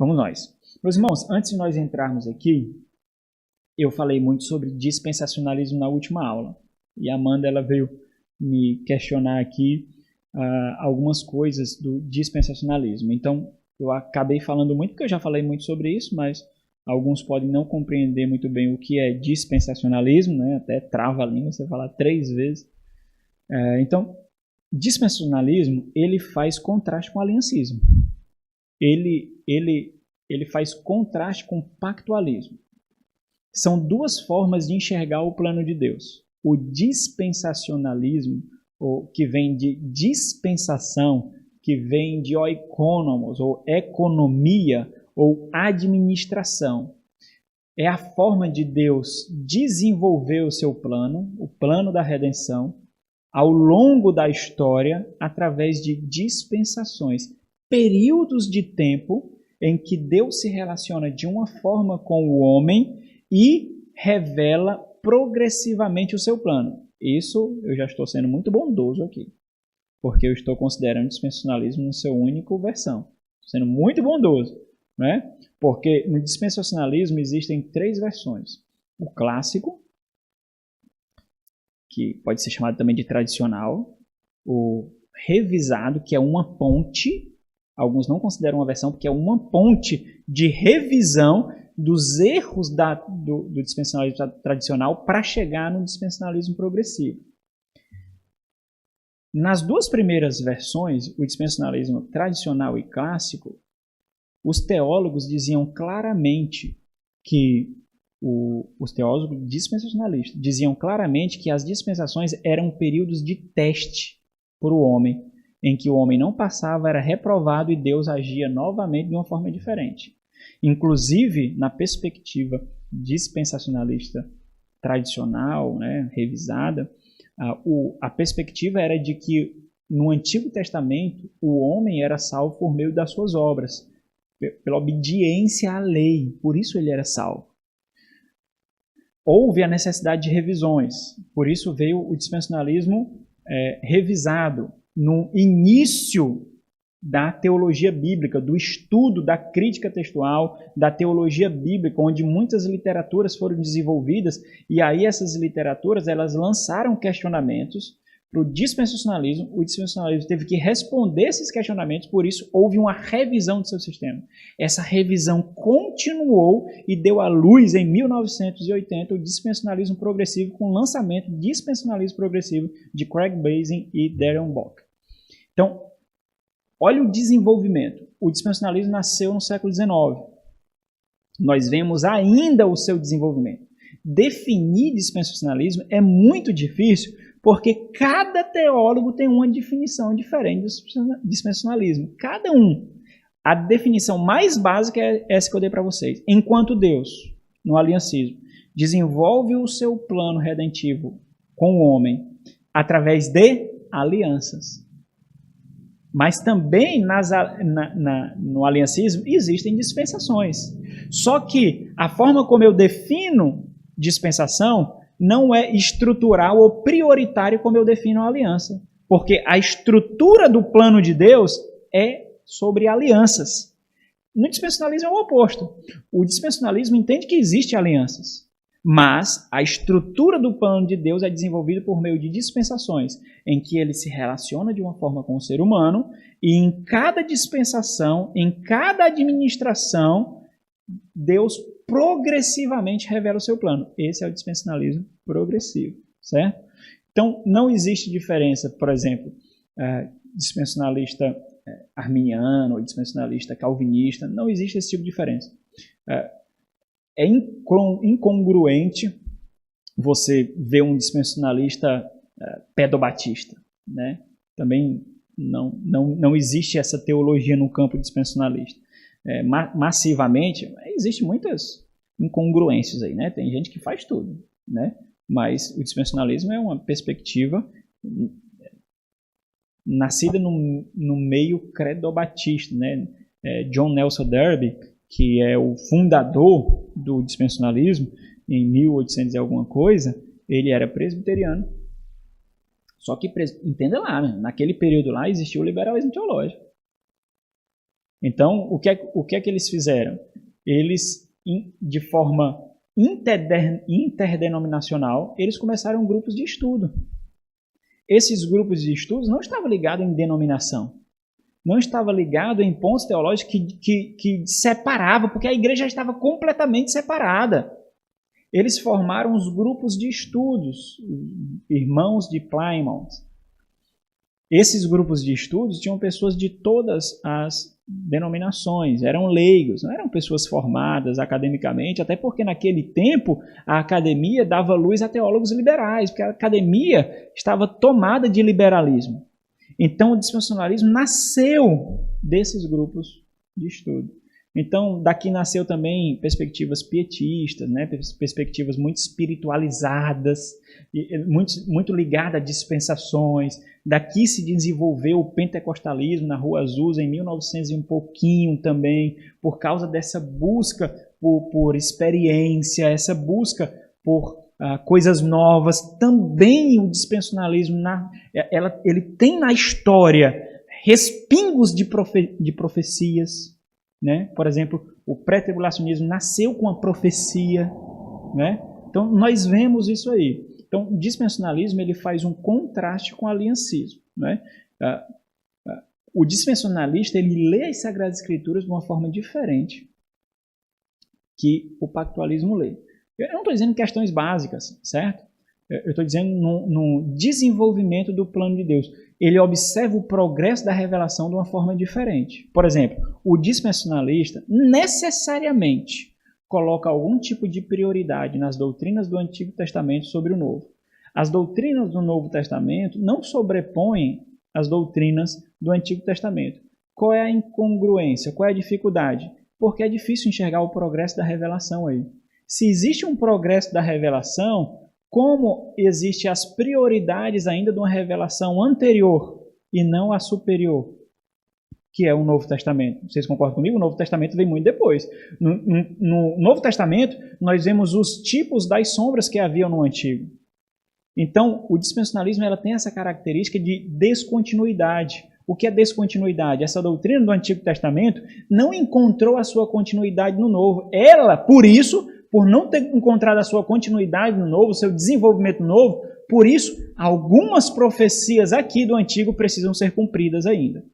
Vamos nós. Meus irmãos, antes de nós entrarmos aqui, eu falei muito sobre dispensacionalismo na última aula. E a Amanda ela veio me questionar aqui algumas coisas do dispensacionalismo. Então, eu acabei falando muito, porque eu já falei muito sobre isso, mas alguns podem não compreender muito bem o que é dispensacionalismo, né? Até trava a língua você falar 3 vezes. Então, dispensacionalismo, ele faz contraste com o aliancismo. Ele faz contraste com o pactualismo. São 2 formas de enxergar o plano de Deus. O dispensacionalismo, que vem de dispensação, que vem de oikonomos, ou economia, ou administração. É a forma de Deus desenvolver o seu plano, o plano da redenção, ao longo da história, através de dispensações, períodos de tempo em que Deus se relaciona de uma forma com o homem e revela progressivamente o seu plano. Isso eu já estou sendo muito bondoso aqui, porque eu estou considerando o dispensacionalismo no seu único versão. Estou sendo muito bondoso, né? Porque no dispensacionalismo existem 3 versões. O clássico, que pode ser chamado também de tradicional, o revisado, que é uma ponte, alguns não consideram uma versão, porque é uma ponte de revisão dos erros do dispensacionalismo tradicional para chegar no dispensacionalismo progressivo. Nas 2 primeiras versões, o dispensacionalismo tradicional e clássico, os teólogos diziam claramente que os teólogos dispensacionalistas diziam claramente que as dispensações eram períodos de teste para o homem, em que o homem não passava, era reprovado e Deus agia novamente de uma forma diferente. Inclusive, na perspectiva dispensacionalista tradicional, né, revisada, a perspectiva era de que no Antigo Testamento o homem era salvo por meio das suas obras, pela obediência à lei, por isso ele era salvo. Houve a necessidade de revisões, por isso veio o dispensacionalismo revisado no início da teologia bíblica, do estudo da crítica textual, da teologia bíblica, onde muitas literaturas foram desenvolvidas, e aí essas literaturas elas lançaram questionamentos para o dispensacionalismo. O dispensacionalismo teve que responder esses questionamentos, por isso houve uma revisão do seu sistema. Essa revisão continuou e deu à luz em 1980 o dispensacionalismo progressivo, com o lançamento do dispensacionalismo progressivo de Craig Bazin e Darren Bock. Então, olha o desenvolvimento. O dispensacionalismo nasceu no século XIX. Nós vemos ainda o seu desenvolvimento. Definir dispensacionalismo é muito difícil, porque cada teólogo tem uma definição diferente do dispensacionalismo. Cada um. A definição mais básica é essa que eu dei para vocês. Enquanto Deus, no aliancismo, desenvolve o seu plano redentivo com o homem através de alianças. Mas também no aliancismo existem dispensações. Só que a forma como eu defino dispensação não é estrutural ou prioritário como eu defino a aliança. Porque a estrutura do plano de Deus é sobre alianças. No dispensacionalismo é o oposto. O dispensacionalismo entende que existem alianças, mas a estrutura do plano de Deus é desenvolvida por meio de dispensações, em que ele se relaciona de uma forma com o ser humano, e em cada dispensação, em cada administração, Deus progressivamente revela o seu plano. Esse é o dispensacionalismo progressivo, certo? Então, não existe diferença, por exemplo, dispensacionalista arminiano ou dispensacionalista calvinista, não existe esse tipo de diferença. É incongruente você ver um dispensacionalista pedobatista, né? Também não existe essa teologia no campo dispensacionalista. Massivamente, existem muitas incongruências aí, né? Tem gente que faz tudo, né? Mas o dispensacionalismo é uma perspectiva nascida no meio credobatista, né? John Nelson Darby, que é o fundador do dispensacionalismo, em 1800 e alguma coisa, ele era presbiteriano. Só que, entenda lá, naquele período lá existiu o liberalismo teológico. Então, o que é que eles fizeram? Eles, de forma interdenominacional, eles começaram grupos de estudo. Esses grupos de estudos não estavam ligados em denominação, não estavam ligados em pontos teológicos que separavam, porque a igreja já estava completamente separada. Eles formaram os grupos de estudos, irmãos de Plymouth. Esses grupos de estudos tinham pessoas de todas as denominações, eram leigos, não eram pessoas formadas academicamente, até porque naquele tempo a academia dava luz a teólogos liberais, porque a academia estava tomada de liberalismo. Então o dispensacionalismo nasceu desses grupos de estudo. Então daqui nasceu também perspectivas pietistas, né? Perspectivas muito espiritualizadas, muito ligadas a dispensações. Daqui se desenvolveu o pentecostalismo na Rua Azusa em 1900 e um pouquinho também, por causa dessa busca por experiência, essa busca por coisas novas. Também o dispensacionalismo, ele tem na história respingos de profecias. Né? Por exemplo, o pré-tribulacionismo nasceu com a profecia. Né? Então, nós vemos isso aí. Então, o dispensacionalismo ele faz um contraste com o aliancismo. Né? O dispensacionalista ele lê as Sagradas Escrituras de uma forma diferente que o pactualismo lê. Eu não estou dizendo questões básicas, certo? Eu estou dizendo no desenvolvimento do plano de Deus. Ele observa o progresso da revelação de uma forma diferente. Por exemplo, o dispensacionalista necessariamente coloca algum tipo de prioridade nas doutrinas do Antigo Testamento sobre o Novo. As doutrinas do Novo Testamento não sobrepõem as doutrinas do Antigo Testamento. Qual é a incongruência? Qual é a dificuldade? Porque é difícil enxergar o progresso da revelação aí. Se existe um progresso da revelação, como existem as prioridades ainda de uma revelação anterior e não a superior, que é o Novo Testamento. Vocês concordam comigo? O Novo Testamento vem muito depois. No Novo Testamento, nós vemos os tipos das sombras que haviam no Antigo. Então, o dispensacionalismo ela tem essa característica de descontinuidade. O que é descontinuidade? Essa doutrina do Antigo Testamento não encontrou a sua continuidade no Novo. Ela, por isso, por não ter encontrado a sua continuidade no Novo, seu desenvolvimento no Novo, por isso, algumas profecias aqui do Antigo precisam ser cumpridas ainda.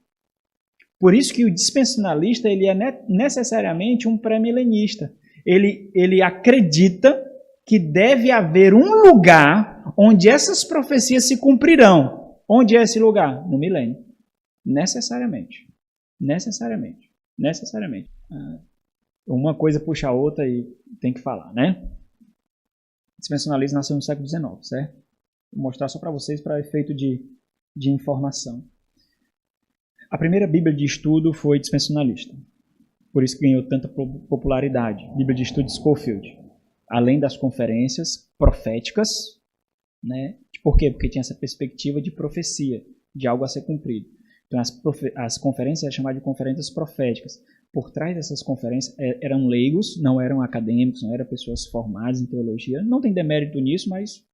Por isso que o dispensacionalista ele é necessariamente um pré-milenista. Ele acredita que deve haver um lugar onde essas profecias se cumprirão. Onde é esse lugar? No milênio. Necessariamente. Necessariamente. Necessariamente. Uma coisa puxa a outra e tem que falar, né? O dispensacionalismo nasceu no século XIX, certo? Vou mostrar só para vocês para efeito de informação. A primeira Bíblia de estudo foi dispensacionalista. Por isso que ganhou tanta popularidade. Bíblia de estudo de Scofield. Além das conferências proféticas, né? Por quê? Porque tinha essa perspectiva de profecia, de algo a ser cumprido. Então as conferências eram chamadas de conferências proféticas. Por trás dessas conferências eram leigos, não eram acadêmicos, não eram pessoas formadas em teologia. Não tem demérito nisso, mas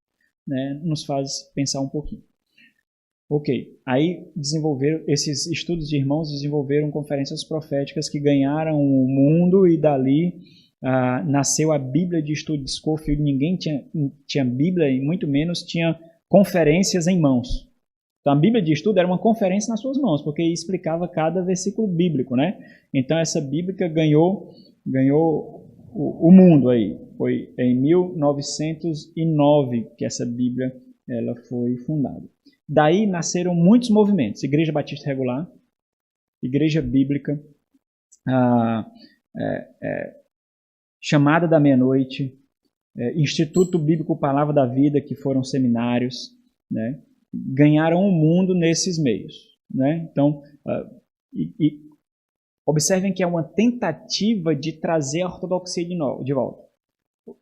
né, nos faz pensar um pouquinho. Ok, aí esses estudos de irmãos desenvolveram conferências proféticas que ganharam o mundo e dali nasceu a Bíblia de estudo de Scofield. Ninguém tinha Bíblia e muito menos tinha conferências em mãos. Então a Bíblia de estudo era uma conferência nas suas mãos, porque explicava cada versículo bíblico, né? Então essa Bíblia ganhou o mundo aí. Foi em 1909 que essa Bíblia ela foi fundada. Daí nasceram muitos movimentos. Igreja Batista Regular, Igreja Bíblica, Chamada da Meia-Noite, Instituto Bíblico Palavra da Vida, que foram seminários, né? Ganharam o mundo nesses meios, né? Então, observem que é uma tentativa de trazer a ortodoxia de volta.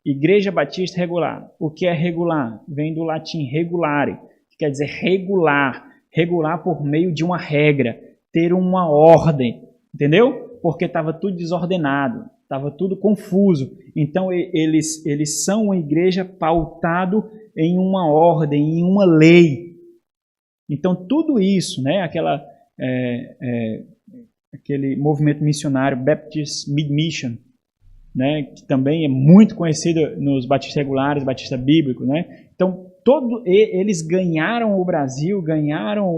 Igreja Batista Regular. O que é regular? Vem do latim regulare, que quer dizer regular. Regular por meio de uma regra, ter uma ordem, entendeu? Porque estava tudo desordenado, estava tudo confuso. Então, eles são uma igreja pautado em uma ordem, em uma lei. Então, tudo isso, né, aquele movimento missionário Baptist Mid-Mission, né, que também é muito conhecido nos batistas regulares, batista bíblico, né? Então, eles ganharam o Brasil, ganharam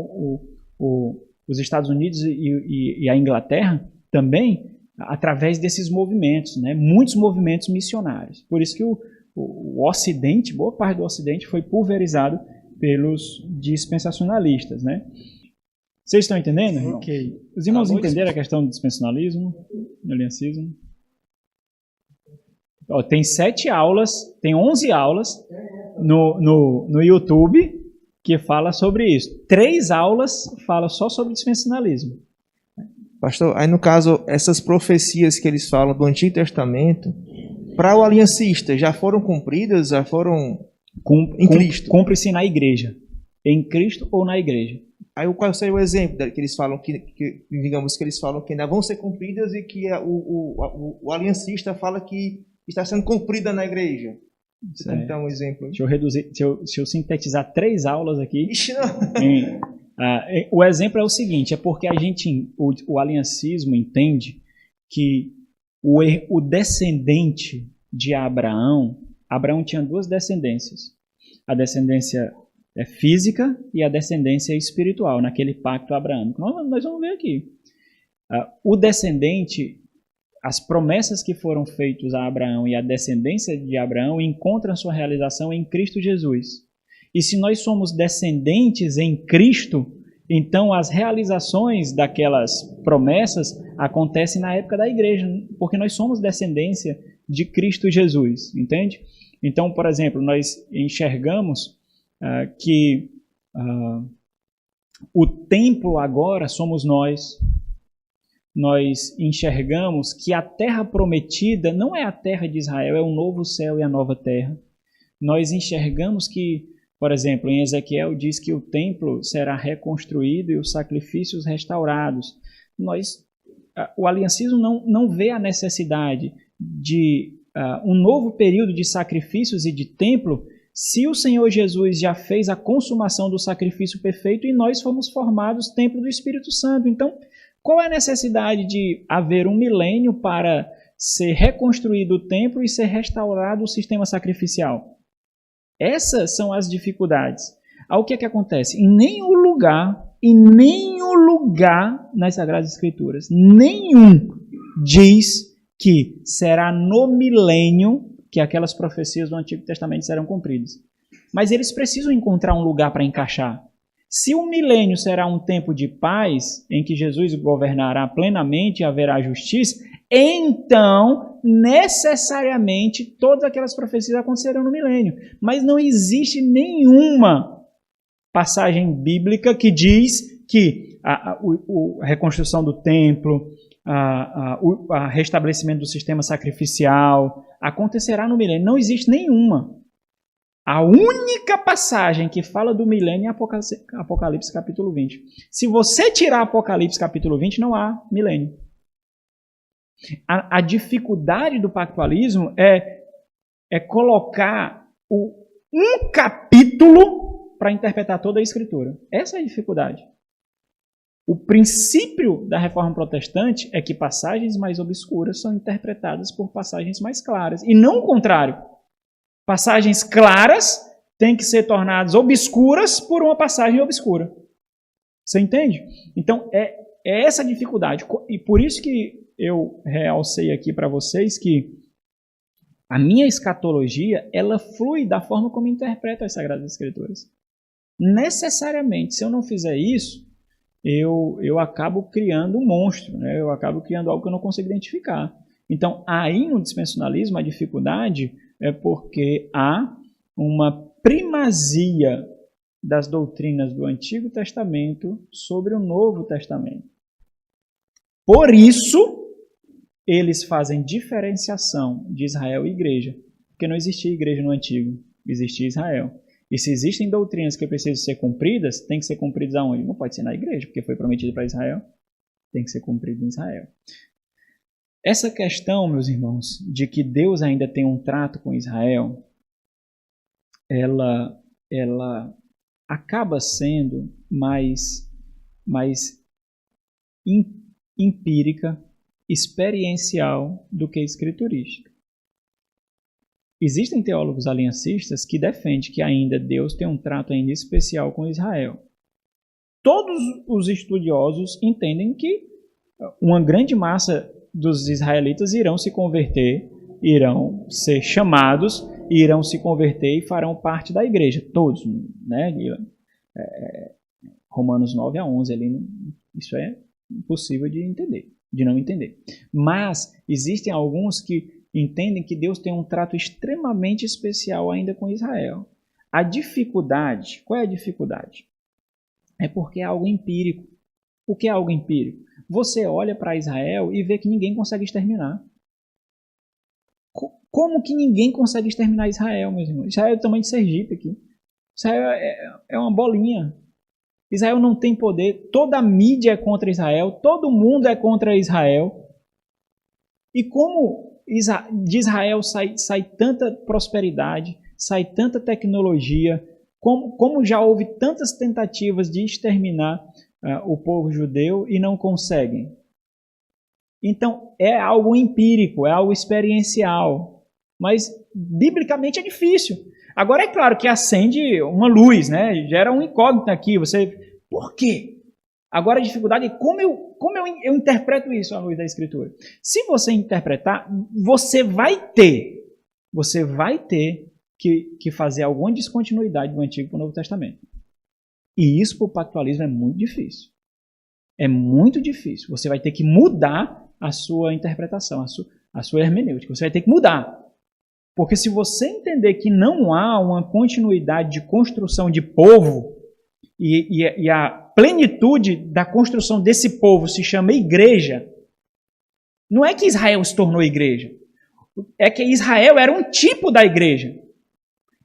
os Estados Unidos e a Inglaterra também através desses movimentos, né? Muitos movimentos missionários. Por isso que o Ocidente, boa parte do Ocidente, foi pulverizado pelos dispensacionalistas, né? Vocês estão entendendo, irmãos? Ok. Os irmãos entenderam a questão do dispensacionalismo, do aliancismo? Ó, tem 7 aulas, tem 11 aulas no YouTube que fala sobre isso. 3 aulas falam só sobre dispensacionalismo. Pastor, aí no caso, essas profecias que eles falam do Antigo Testamento, para o aliancista, já foram cumpridas, já foram em Cristo? Cumpre-se na igreja. Em Cristo ou na igreja. Aí qual seria o exemplo que eles falam, digamos que eles falam que ainda vão ser cumpridas e que o aliancista fala que está sendo cumprida na igreja? Você tem que dar um exemplo. Se eu sintetizar 3 aulas aqui. Ixi, não. O exemplo é o seguinte, é porque o aliancismo entende que o descendente de Abraão tinha 2 descendências. A descendência física e a descendência espiritual, naquele pacto abraâmico. Nós vamos ver aqui. O descendente, as promessas que foram feitas a Abraão e a descendência de Abraão encontram sua realização em Cristo Jesus. E se nós somos descendentes em Cristo, então as realizações daquelas promessas acontecem na época da igreja, porque nós somos descendência de Cristo Jesus, entende? Então, por exemplo, nós enxergamos que o templo agora somos nós. Nós enxergamos que a terra prometida não é a terra de Israel, é o novo céu e a nova terra. Nós enxergamos que, por exemplo, em Ezequiel diz que o templo será reconstruído e os sacrifícios restaurados. O aliancismo não vê a necessidade de um novo período de sacrifícios e de templo se o Senhor Jesus já fez a consumação do sacrifício perfeito e nós fomos formados templo do Espírito Santo. Então, qual é a necessidade de haver um milênio para ser reconstruído o templo e ser restaurado o sistema sacrificial? Essas são as dificuldades. O que é que acontece? Em nenhum lugar nas Sagradas Escrituras, nenhum diz que será no milênio que aquelas profecias do Antigo Testamento serão cumpridas. Mas eles precisam encontrar um lugar para encaixar. Se o milênio será um tempo de paz, em que Jesus governará plenamente e haverá justiça, então, necessariamente, todas aquelas profecias acontecerão no milênio. Mas não existe nenhuma passagem bíblica que diz que a reconstrução do templo, o restabelecimento do sistema sacrificial acontecerá no milênio. Não existe nenhuma. A única passagem que fala do milênio é Apocalipse capítulo 20. Se você tirar Apocalipse capítulo 20, não há milênio. A dificuldade do pactualismo é colocar um capítulo para interpretar toda a Escritura. Essa é a dificuldade. O princípio da reforma protestante é que passagens mais obscuras são interpretadas por passagens mais claras. E não o contrário. Passagens claras têm que ser tornadas obscuras por uma passagem obscura. Você entende? Então, é essa a dificuldade. E por isso que eu realcei aqui para vocês que a minha escatologia, ela flui da forma como interpreto as Sagradas Escrituras. Necessariamente, se eu não fizer isso, eu acabo criando um monstro, né? Eu acabo criando algo que eu não consigo identificar. Então, aí no dispensacionalismo, a dificuldade é porque há uma primazia das doutrinas do Antigo Testamento sobre o Novo Testamento. Por isso, eles fazem diferenciação de Israel e igreja, porque não existia igreja no Antigo, existia Israel. E se existem doutrinas que precisam ser cumpridas, tem que ser cumpridas aonde? Não pode ser na igreja, porque foi prometido para Israel, tem que ser cumprido em Israel. Essa questão, meus irmãos, de que Deus ainda tem um trato com Israel, ela acaba sendo mais empírica, experiencial do que escriturística. Existem teólogos aliancistas que defendem que ainda Deus tem um trato ainda especial com Israel. Todos os estudiosos entendem que uma grande massa dos israelitas irão se converter, irão ser chamados, irão se converter e farão parte da igreja. Todos, né? Romanos 9 a 11, ali, isso é impossível de entender, de não entender. Mas existem alguns que entendem que Deus tem um trato extremamente especial ainda com Israel. A dificuldade, qual é a dificuldade? É porque é algo empírico. O que é algo empírico? Você olha para Israel e vê que ninguém consegue exterminar. Como que ninguém consegue exterminar Israel, meus irmãos? Israel é do tamanho de Sergipe aqui. Israel é uma bolinha. Israel não tem poder. Toda a mídia é contra Israel. Todo mundo é contra Israel. E como de Israel sai tanta prosperidade, sai tanta tecnologia, como já houve tantas tentativas de exterminar o povo judeu e não conseguem. Então, é algo empírico, é algo experiencial, mas biblicamente é difícil. Agora, é claro que acende uma luz, né? Gera um incógnito aqui. Por quê? Agora a dificuldade é como eu interpreto isso à luz da Escritura. Se você interpretar, você vai ter que fazer alguma descontinuidade do Antigo para o Novo Testamento. E isso para o pactualismo é muito difícil. É muito difícil. Você vai ter que mudar a sua interpretação, a sua hermenêutica. Você vai ter que mudar. Porque se você entender que não há uma continuidade de construção de povo, e a plenitude da construção desse povo se chama igreja, não é que Israel se tornou igreja, é que Israel era um tipo da igreja.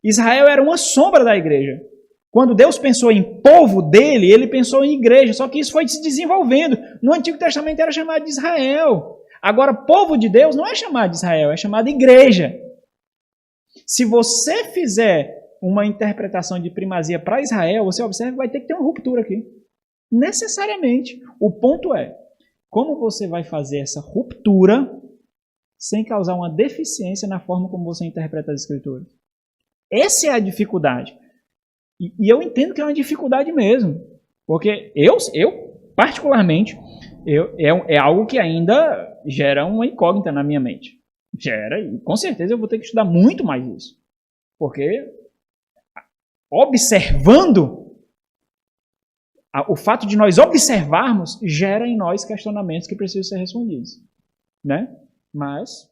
Israel era uma sombra da igreja. Quando Deus pensou em povo dele, ele pensou em igreja, só que isso foi se desenvolvendo. No Antigo Testamento era chamado de Israel. Agora, povo de Deus não é chamado de Israel, é chamado de igreja. Se você fizer uma interpretação de primazia para Israel, você observa que vai ter que ter uma ruptura aqui. Necessariamente. O ponto é, como você vai fazer essa ruptura sem causar uma deficiência na forma como você interpreta as Escrituras? Essa é a dificuldade. E eu entendo que é uma dificuldade mesmo. Porque eu particularmente, é algo que ainda gera uma incógnita na minha mente. Gera, e com certeza eu vou ter que estudar muito mais isso. Porque observando, o fato de nós observarmos gera em nós questionamentos que precisam ser respondidos, né? Mas